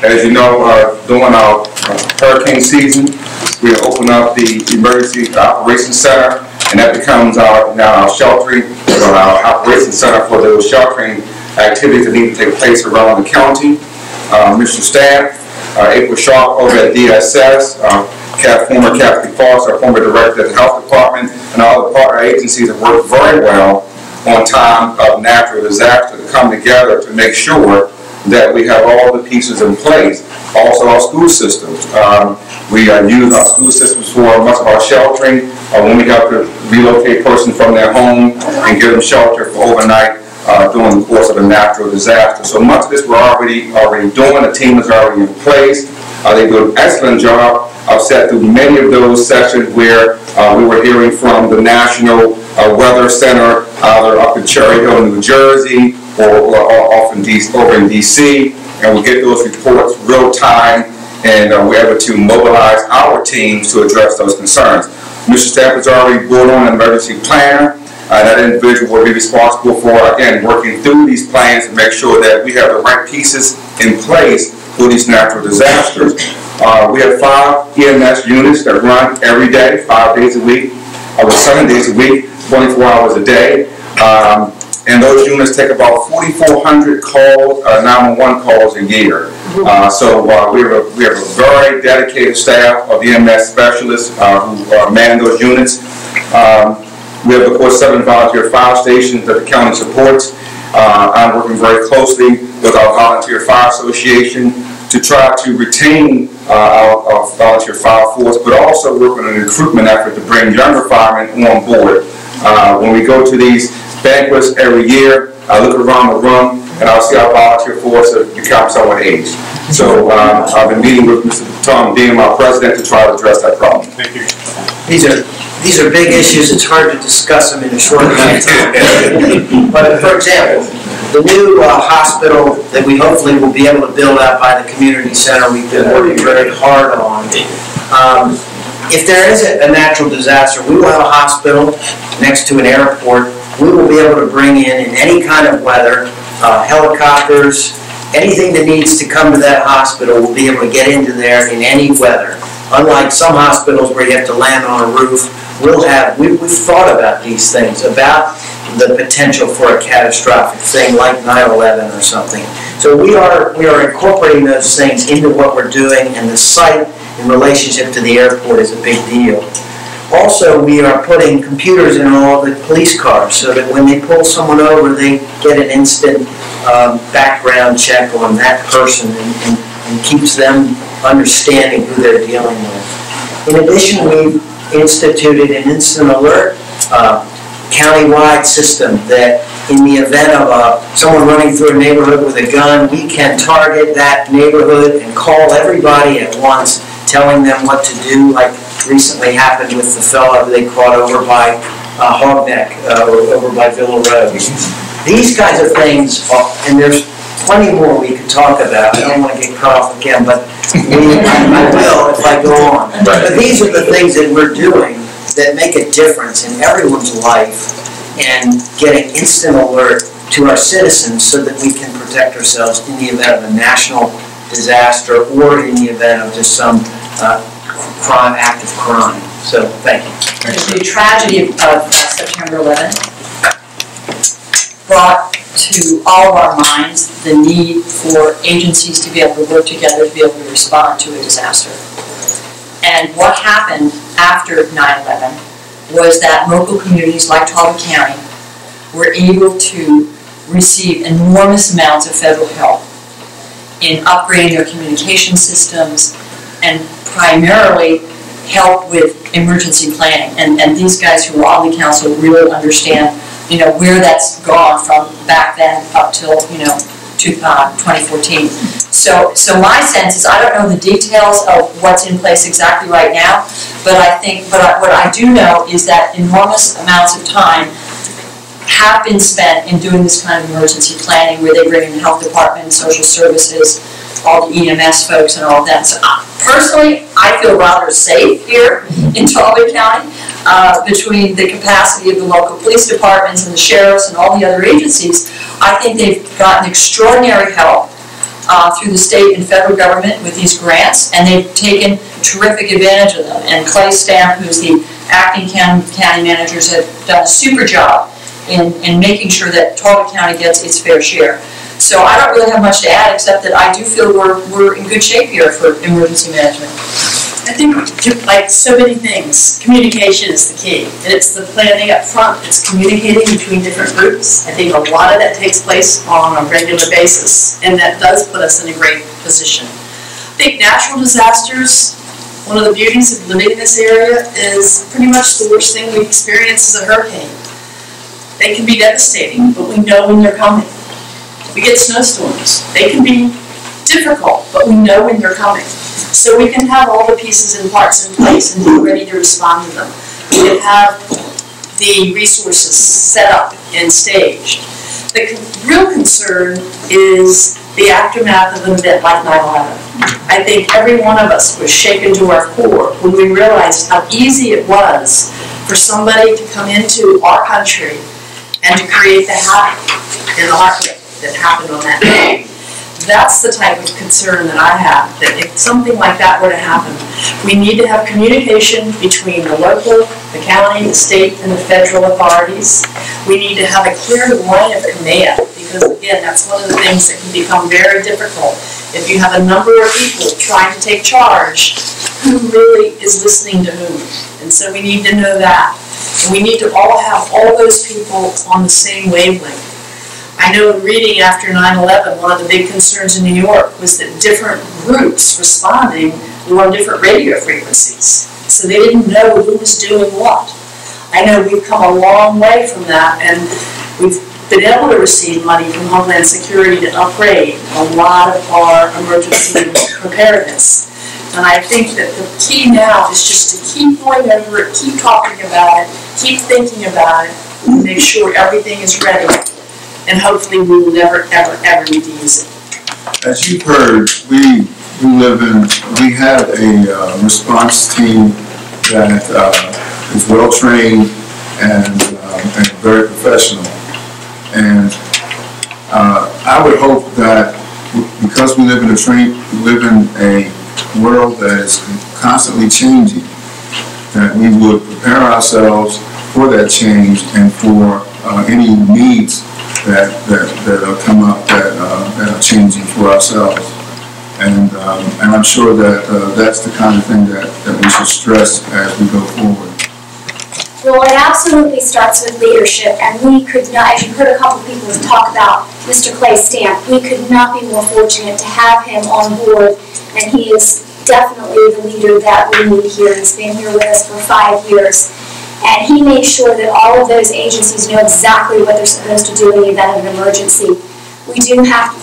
As you know, during our hurricane season, we open up the Emergency Operations Center, and that becomes our sheltering, our operations center for those sheltering activities that need to take place around the county. Mission staff, April Sharp over at DSS, former Kathy Foss, our former director of the health department, and all the partner agencies have worked very well on time of natural disaster to come together to make sure that we have all the pieces in place. Also our school systems. We use our school systems for much of our sheltering when we have to relocate a person from their home and give them shelter for overnight during the course of a natural disaster. So much of this we're already doing. The team is already in place. They do an excellent job. I've sat through many of those sessions where we were hearing from the National Weather Center, either up in Cherry Hill, New Jersey, or off in over in DC, and we get those reports real time, and we're able to mobilize our teams to address those concerns. Mr. Staff has already brought on an emergency planner. That individual will be responsible for, again, working through these plans to make sure that we have the right pieces in place for these natural disasters. We have 5 EMS units that run every day, 5 days a week, or 7 days a week, 24 hours a day. And those units take about 4,400 calls, 911 calls a year. So we have a very dedicated staff of EMS specialists who man those units. We have, of course, 7 volunteer fire stations that the county supports. I'm working very closely with our Volunteer Fire Association to try to retain our volunteer fire force, but also work on a recruitment effort to bring younger firemen on board. When we go to these banquets every year, I look around the room and I'll see our volunteer force have become somewhat aged. So I've been meeting with Mr. Tom Dean, our president, to try to address that problem. Thank you. These are big issues. It's hard to discuss them in a short amount of time. But for example, the new hospital that we hopefully will be able to build out by the community center, we've been working very hard on. If there is a natural disaster, we will have a hospital next to an airport. We will be able to bring in any kind of weather, helicopters, anything that needs to come to that hospital, we'll be able to get into there in any weather. Unlike some hospitals where you have to land on a roof, we've thought about these things, about the potential for a catastrophic thing like 9/11 or something. So we are incorporating those things into what we're doing, and the site in relationship to the airport is a big deal. Also, we are putting computers in all the police cars so that when they pull someone over, they get an instant background check on that person and keeps them understanding who they're dealing with. In addition, we've instituted an instant alert county-wide system that in the event of someone running through a neighborhood with a gun, we can target that neighborhood and call everybody at once, telling them what to do, like recently happened with the fellow they caught over by Hogneck, over by Villa Road. These kinds of things, and there's plenty more we could talk about. I don't want to get cut off again, but I will if I go on. But these are the things that we're doing that make a difference in everyone's life and getting instant alert to our citizens so that we can protect ourselves in the event of a national disaster or in the event of just some act of crime. So, thank you. The tragedy of September 11th brought to all of our minds the need for agencies to be able to work together to be able to respond to a disaster. And what happened after 9/11 was that local communities like Talbot County were able to receive enormous amounts of federal help in upgrading their communication systems and primarily help with emergency planning. And these guys who are on the council really understand, where that's gone from back then up till, 2014. So my sense is, I don't know the details of what's in place exactly right now, but what I do know is that enormous amounts of time have been spent in doing this kind of emergency planning, where they bring in the health department, social services, all the EMS folks and all of that. So personally, I feel rather safe here in Talbot County between the capacity of the local police departments and the sheriffs and all the other agencies. I think they've gotten extraordinary help through the state and federal government with these grants, and they've taken terrific advantage of them. And Clay Stamp, who's the acting county manager, has done a super job in making sure that Talbot County gets its fair share. So I don't really have much to add, except that I do feel we're in good shape here for emergency management. I think, like so many things, communication is the key. And it's the planning up front. It's communicating between different groups. I think a lot of that takes place on a regular basis, and that does put us in a great position. I think natural disasters, one of the beauties of living in this area is pretty much the worst thing we experience is a hurricane. They can be devastating, but we know when they're coming. We get snowstorms. They can be difficult, but we know when they're coming. So we can have all the pieces and parts in place and be ready to respond to them. We can have the resources set up and staged. The real concern is the aftermath of an event like 9/11. I think every one of us was shaken to our core when we realized how easy it was for somebody to come into our country and to create the havoc and the heartbreak that happened on that day. That's the type of concern that I have, that if something like that were to happen, we need to have communication between the local, the county, the state, and the federal authorities. We need to have a clear line of command, because again, that's one of the things that can become very difficult. If you have a number of people trying to take charge, who really is listening to whom? And so we need to know that. And we need to all have all those people on the same wavelength. I know in reading after 9/11, one of the big concerns in New York was that different groups responding were on different radio frequencies. So they didn't know who was doing what. I know we've come a long way from that, and we've been able to receive money from Homeland Security to upgrade a lot of our emergency preparedness. And I think that the key now is just to keep going over it, keep talking about it, keep thinking about it, and make sure everything is ready. And hopefully we will never, ever, ever need to use it. As you've heard, we have a response team that is well trained and very professional. And I would hope that because we live in a world that is constantly changing, that we would prepare ourselves for that change and for any needs that come up that are changing for ourselves, and I'm sure that that's the kind of thing that we should stress as we go forward. Well, it absolutely starts with leadership, and we could not, as you heard a couple people talk about Mr. Clay Stamp, we could not be more fortunate to have him on board, and he is definitely the leader that we need here. He's been here with us for 5 years. And he makes sure that all of those agencies know exactly what they're supposed to do in the event of an emergency. We do have,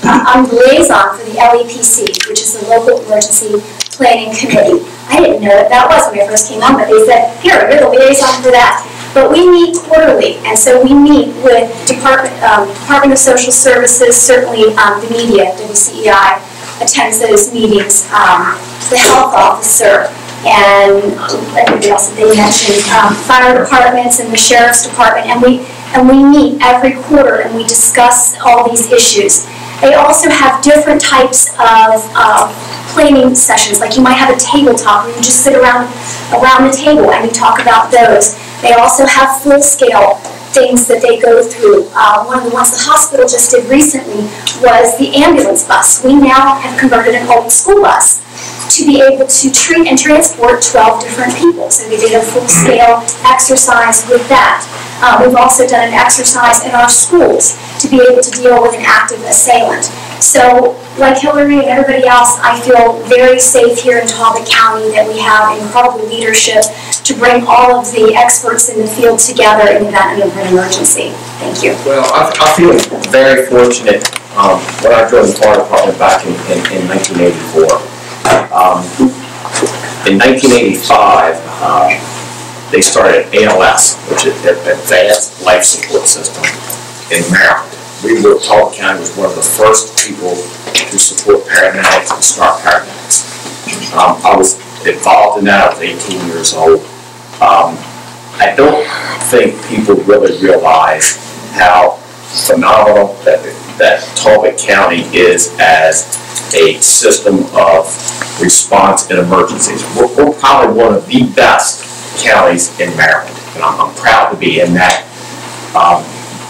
I'm the liaison for the LEPC, which is the Local Emergency Planning Committee. I didn't know what that was when I first came on, but they said, here, you're the liaison for that. But we meet quarterly, and so we meet with Department of Social Services, certainly the media, WCEI, attends those meetings, the health officer, and everybody else that they mentioned, fire departments and the sheriff's department, and we meet every quarter and we discuss all these issues. They also have different types of planning sessions, like you might have a tabletop where you just sit around the table and you talk about those. They also have full-scale things that they go through. One of the ones the hospital just did recently was the ambulance bus. We now have converted an old school bus to be able to treat and transport 12 different people. So we did a full-scale exercise with that. We've also done an exercise in our schools to be able to deal with an active assailant. So, like Hilary and everybody else, I feel very safe here in Talbot County that we have incredible leadership to bring all of the experts in the field together in the event of an emergency. Thank you. Well, I feel very fortunate when I joined the fire department back in 1984. In 1985, they started ALS, which is Advanced Life Support System, in Maryland. Talbot County was one of the first people to support paramedics and start paramedics. I was involved in that. I was 18 years old. I don't think people really realize how phenomenal that that Talbot County is as a system of response in emergencies. We're probably one of the best counties in Maryland, and I'm proud to be in that.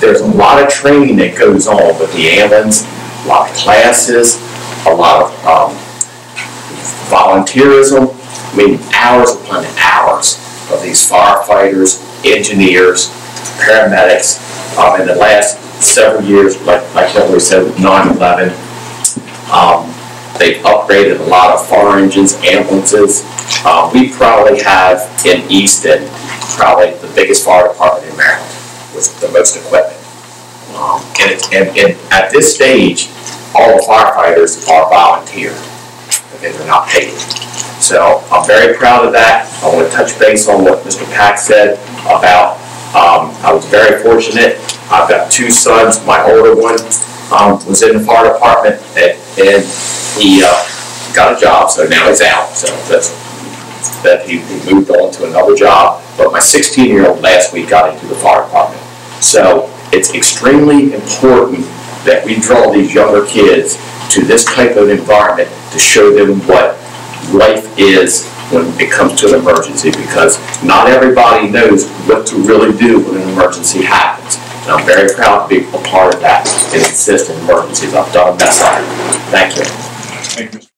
There's a lot of training that goes on with the ambulance, a lot of classes, a lot of volunteerism. I mean, hours upon hours of these firefighters, engineers, paramedics. In the last several years, like Hilary said, with 9/11, they've upgraded a lot of fire engines, ambulances. We probably have in Easton, probably the biggest fire department in Maryland with the most equipment. And at this stage, all the firefighters are volunteer. Okay, they're not paid. So I'm very proud of that. I want to touch base on what Mr. Pack said about, I was very fortunate. I've got 2 sons. My older one was in the fire department, and he got a job, so now he's out. So that he moved on to another job. But my 16-year-old last week got into the fire department. So it's extremely important that we draw these younger kids to this type of environment to show them what life is when it comes to an emergency, because not everybody knows what to really do when an emergency happens. And I'm very proud to be a part of that and assist in emergencies. I've done a mess of it. Thank you. Thank you.